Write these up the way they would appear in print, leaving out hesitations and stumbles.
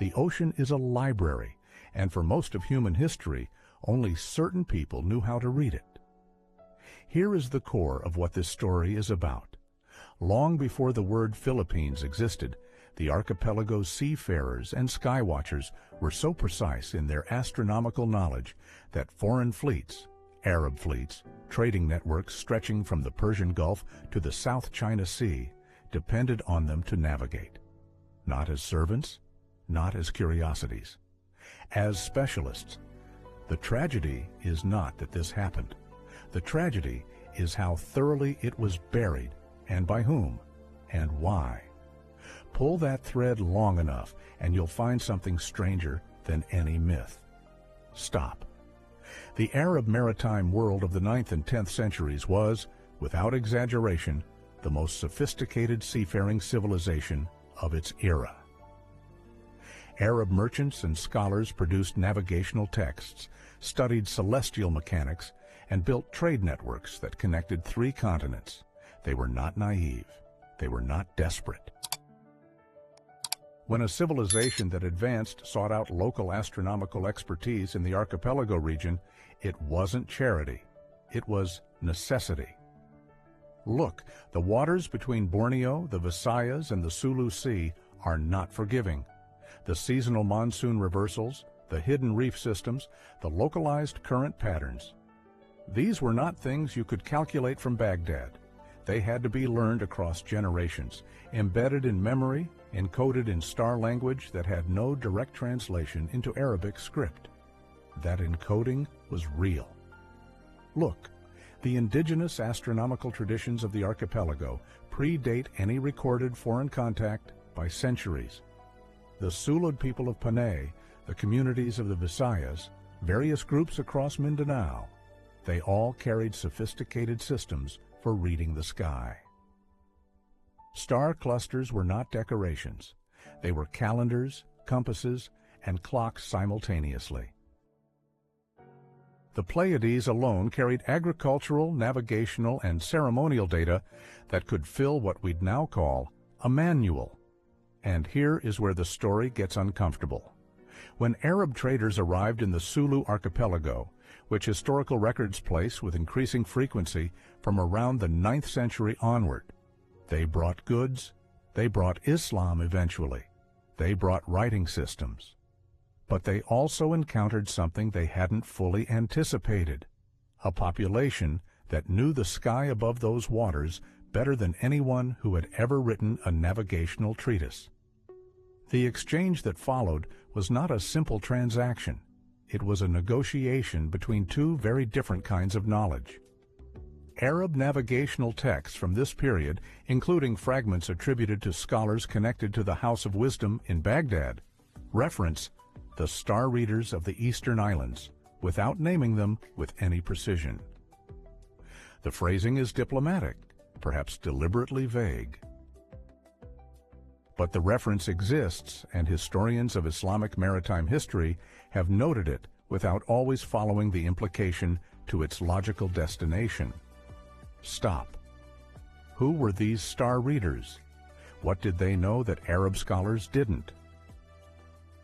The ocean is a library, and for most of human history, only certain people knew how to read it. Here is the core of what this story is about. Long before the word Philippines existed, the archipelago's seafarers and skywatchers were so precise in their astronomical knowledge that foreign fleets, Arab fleets, trading networks stretching from the Persian Gulf to the South China Sea, depended on them to navigate. Not as servants, not as curiosities, as specialists. The tragedy is not that this happened. The tragedy is how thoroughly it was buried, and by whom, and why. Pull that thread long enough, and you'll find something stranger than any myth. Stop. The Arab maritime world of the 9th and 10th centuries was, without exaggeration, the most sophisticated seafaring civilization of its era. Arab merchants and scholars produced navigational texts, studied celestial mechanics, and built trade networks that connected 3 continents. They were not naive. They were not desperate. When a civilization that advanced sought out local astronomical expertise in the archipelago region, it wasn't charity. It was necessity. Look, the waters between Borneo, the Visayas, and the Sulu Sea are not forgiving. The seasonal monsoon reversals, the hidden reef systems, the localized current patterns. These were not things you could calculate from Baghdad. They had to be learned across generations, embedded in memory, encoded in star language that had no direct translation into Arabic script. That encoding was real. Look, the indigenous astronomical traditions of the archipelago predate any recorded foreign contact by centuries. The Sulu people of Panay, the communities of the Visayas, various groups across Mindanao, they all carried sophisticated systems for reading the sky. Star clusters were not decorations. They were calendars, compasses, and clocks simultaneously. The Pleiades alone carried agricultural, navigational, and ceremonial data that could fill what we'd now call a manual. And here is where the story gets uncomfortable. When Arab traders arrived in the Sulu Archipelago, which historical records place with increasing frequency from around the 9th century onward, they brought goods, they brought Islam eventually, they brought writing systems. But they also encountered something they hadn't fully anticipated, a population that knew the sky above those waters better than anyone who had ever written a navigational treatise. The exchange that followed was not a simple transaction. It was a negotiation between 2 very different kinds of knowledge. Arab navigational texts from this period, including fragments attributed to scholars connected to the House of Wisdom in Baghdad, reference the star readers of the Eastern Islands, without naming them with any precision. The phrasing is diplomatic, perhaps deliberately vague. But the reference exists, and historians of Islamic maritime history have noted it without always following the implication to its logical destination. Stop. Who were these star readers? What did they know that Arab scholars didn't?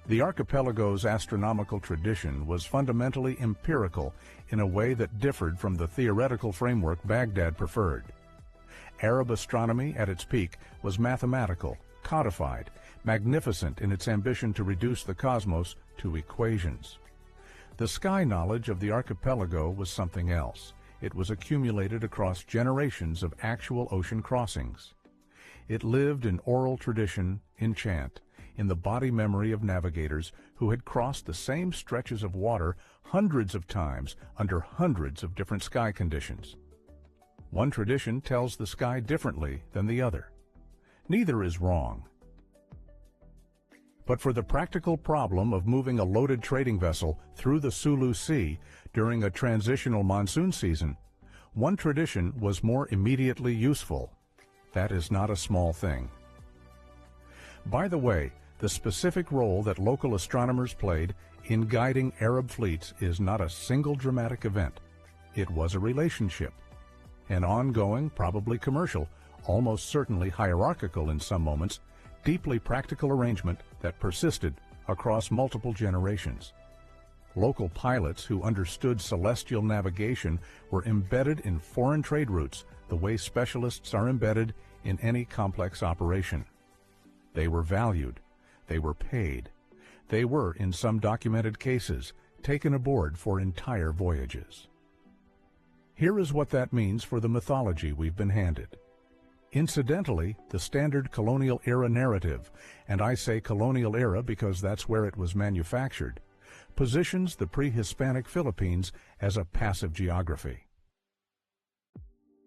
The archipelago's astronomical tradition was fundamentally empirical in a way that differed from the theoretical framework Baghdad preferred. Arab astronomy at its peak was mathematical, codified, magnificent in its ambition to reduce the cosmos to equations. The sky knowledge of the archipelago was something else. It was accumulated across generations of actual ocean crossings. It lived in oral tradition, in chant, in the body memory of navigators who had crossed the same stretches of water hundreds of times under hundreds of different sky conditions. One tradition tells the sky differently than the other. Neither is wrong. But for the practical problem of moving a loaded trading vessel through the Sulu Sea during a transitional monsoon season, one tradition was more immediately useful. That is not a small thing. By the way, the specific role that local astronomers played in guiding Arab fleets is not a single dramatic event. It was a relationship, an ongoing, probably commercial, almost certainly hierarchical in some moments, deeply practical arrangement that persisted across multiple generations. Local pilots who understood celestial navigation were embedded in foreign trade routes the way specialists are embedded in any complex operation. They were valued. They were paid. They were, in some documented cases, taken aboard for entire voyages. Here is what that means for the mythology we've been handed. Incidentally, the standard colonial era narrative, and I say colonial era because that's where it was manufactured, positions the pre-Hispanic Philippines as a passive geography.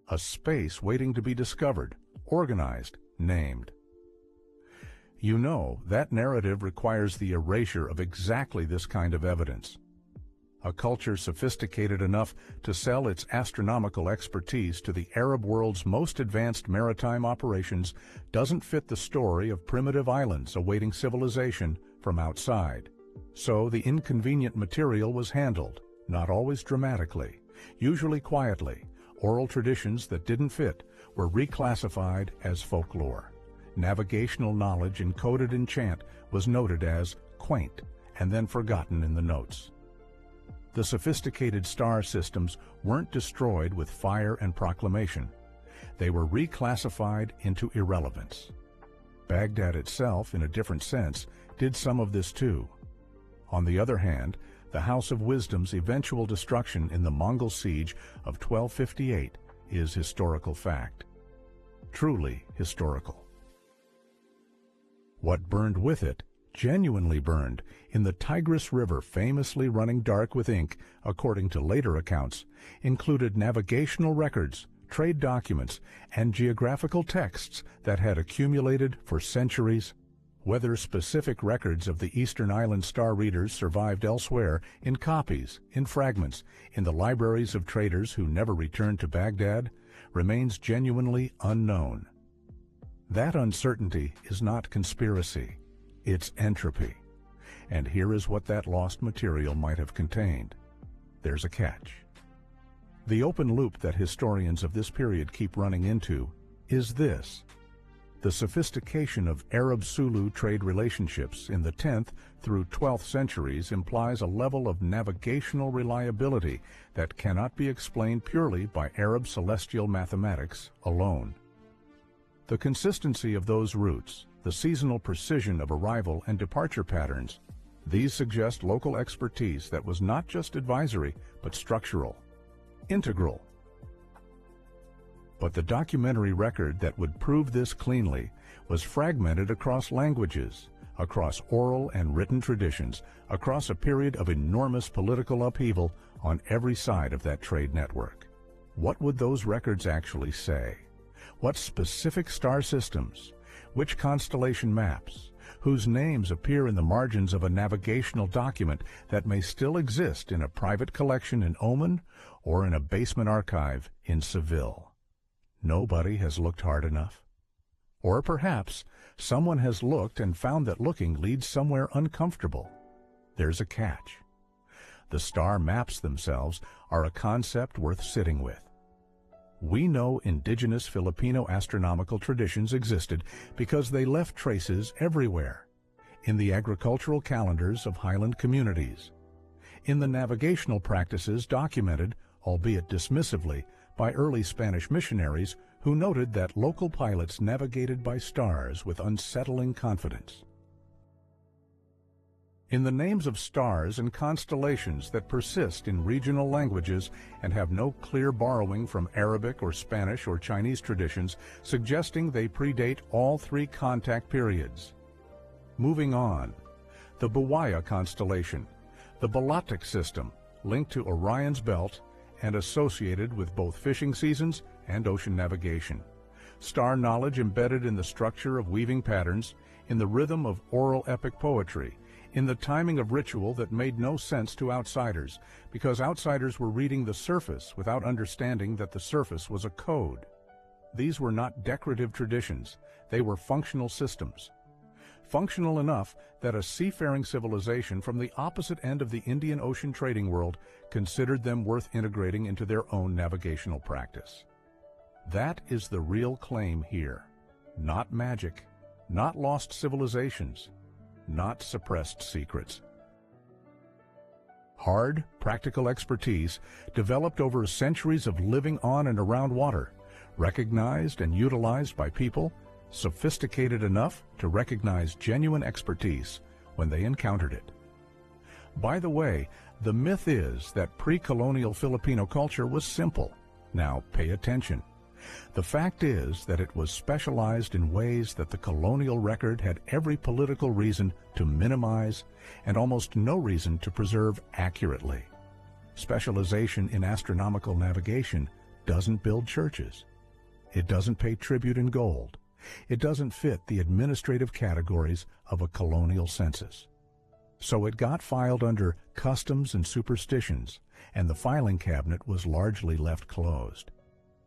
A space waiting to be discovered, organized, named. You know, that narrative requires the erasure of exactly this kind of evidence. A culture sophisticated enough to sell its astronomical expertise to the Arab world's most advanced maritime operations doesn't fit the story of primitive islands awaiting civilization from outside. So the inconvenient material was handled, not always dramatically, usually quietly. Oral traditions that didn't fit were reclassified as folklore. Navigational knowledge encoded in chant was noted as quaint and then forgotten in the notes. The sophisticated star systems weren't destroyed with fire and proclamation. They were reclassified into irrelevance. Baghdad itself, in a different sense, did some of this too. On the other hand, the House of Wisdom's eventual destruction in the Mongol siege of 1258 is historical fact. Truly historical. What burned with it, genuinely burned, in the Tigris River famously running dark with ink, according to later accounts, included navigational records, trade documents, and geographical texts that had accumulated for centuries. Whether specific records of the Eastern Island star readers survived elsewhere, in copies, in fragments, in the libraries of traders who never returned to Baghdad, remains genuinely unknown. That uncertainty is not conspiracy, it's entropy. And here is what that lost material might have contained. There's a catch. The open loop that historians of this period keep running into is this. The sophistication of Arab-Sulu trade relationships in the 10th through 12th centuries implies a level of navigational reliability that cannot be explained purely by Arab celestial mathematics alone. The consistency of those routes, the seasonal precision of arrival and departure patterns, these suggest local expertise that was not just advisory, but structural, integral. But the documentary record that would prove this cleanly was fragmented across languages, across oral and written traditions, across a period of enormous political upheaval on every side of that trade network. What would those records actually say? What specific star systems? Which constellation maps? Whose names appear in the margins of a navigational document that may still exist in a private collection in Oman or in a basement archive in Seville? Nobody has looked hard enough. Or perhaps someone has looked and found that looking leads somewhere uncomfortable. There's a catch. The star maps themselves are a concept worth sitting with. We know indigenous Filipino astronomical traditions existed because they left traces everywhere. In the agricultural calendars of highland communities. In the navigational practices documented, albeit dismissively, by early Spanish missionaries who noted that local pilots navigated by stars with unsettling confidence. In the names of stars and constellations that persist in regional languages and have no clear borrowing from Arabic or Spanish or Chinese traditions, suggesting they predate all three contact periods. Moving on, the Buwaya constellation, the Balatic system, linked to Orion's belt and associated with both fishing seasons and ocean navigation. Star knowledge embedded in the structure of weaving patterns, in the rhythm of oral epic poetry, in the timing of ritual that made no sense to outsiders, because outsiders were reading the surface without understanding that the surface was a code. These were not decorative traditions, they were functional systems. Functional enough that a seafaring civilization from the opposite end of the Indian Ocean trading world considered them worth integrating into their own navigational practice. That is the real claim here. Not magic, not lost civilizations, not suppressed secrets. Hard, practical expertise developed over centuries of living on and around water, recognized and utilized by people sophisticated enough to recognize genuine expertise when they encountered it. By the way, the myth is that pre-colonial Filipino culture was simple. Now pay attention. The fact is that it was specialized in ways that the colonial record had every political reason to minimize and almost no reason to preserve accurately. Specialization in astronomical navigation doesn't build churches. It doesn't pay tribute in gold. It doesn't fit the administrative categories of a colonial census. So it got filed under customs and superstitions, and the filing cabinet was largely left closed.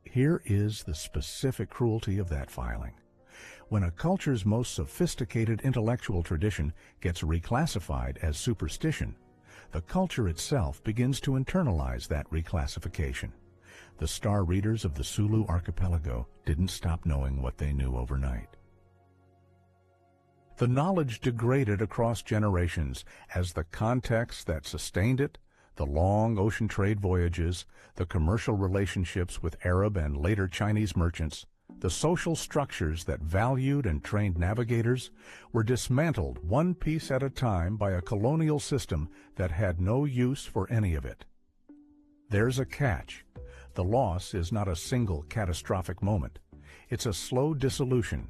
Here is the specific cruelty of that filing. When a culture's most sophisticated intellectual tradition gets reclassified as superstition, the culture itself begins to internalize that reclassification. The star readers of the Sulu Archipelago didn't stop knowing what they knew overnight. The knowledge degraded across generations as the context that sustained it, the long ocean trade voyages, the commercial relationships with Arab and later Chinese merchants, the social structures that valued and trained navigators, were dismantled one piece at a time by a colonial system that had no use for any of it. There's a catch. The loss is not a single catastrophic moment. It's a slow dissolution.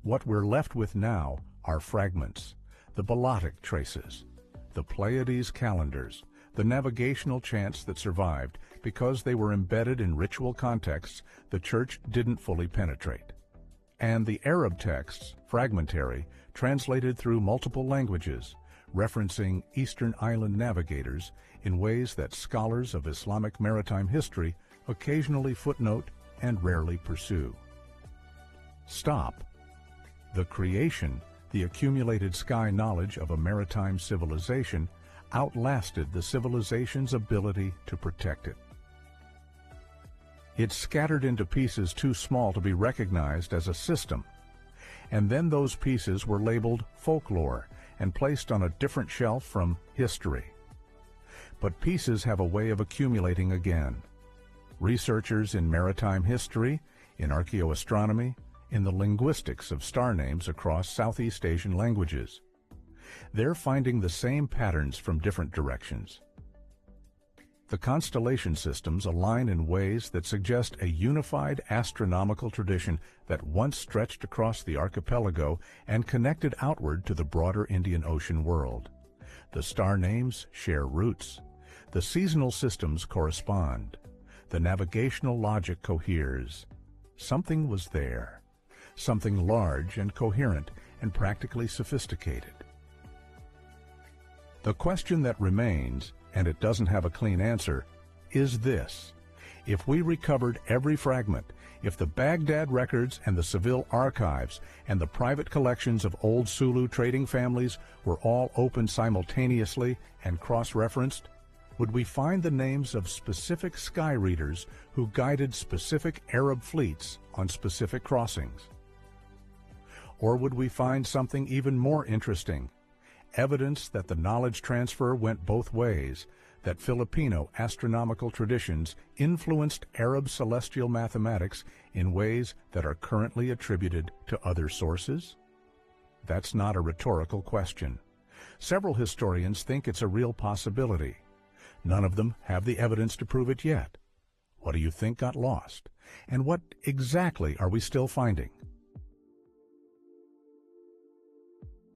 What we're left with now are fragments, the Balotic traces, the Pleiades calendars, the navigational chants that survived because they were embedded in ritual contexts the church didn't fully penetrate, and the Arab texts, fragmentary, translated through multiple languages, referencing Eastern Island navigators in ways that scholars of Islamic maritime history occasionally footnote and rarely pursue. Stop. The creation, the accumulated sky knowledge of a maritime civilization, outlasted the civilization's ability to protect it. It scattered into pieces too small to be recognized as a system, and then those pieces were labeled folklore and placed on a different shelf from history. But pieces have a way of accumulating again. Researchers in maritime history, in archaeoastronomy, in the linguistics of star names across Southeast Asian languages. They're finding the same patterns from different directions. The constellation systems align in ways that suggest a unified astronomical tradition that once stretched across the archipelago and connected outward to the broader Indian Ocean world. The star names share roots. The seasonal systems correspond. The navigational logic coheres. Something was there. Something large and coherent and practically sophisticated. The question that remains, and it doesn't have a clean answer, is this. If we recovered every fragment, if the Baghdad records and the Seville archives and the private collections of old Sulu trading families were all open simultaneously and cross-referenced, would we find the names of specific sky readers who guided specific Arab fleets on specific crossings? Or would we find something even more interesting? Evidence that the knowledge transfer went both ways, that Filipino astronomical traditions influenced Arab celestial mathematics in ways that are currently attributed to other sources? That's not a rhetorical question. Several historians think it's a real possibility. None of them have the evidence to prove it yet. What do you think got lost? And what exactly are we still finding?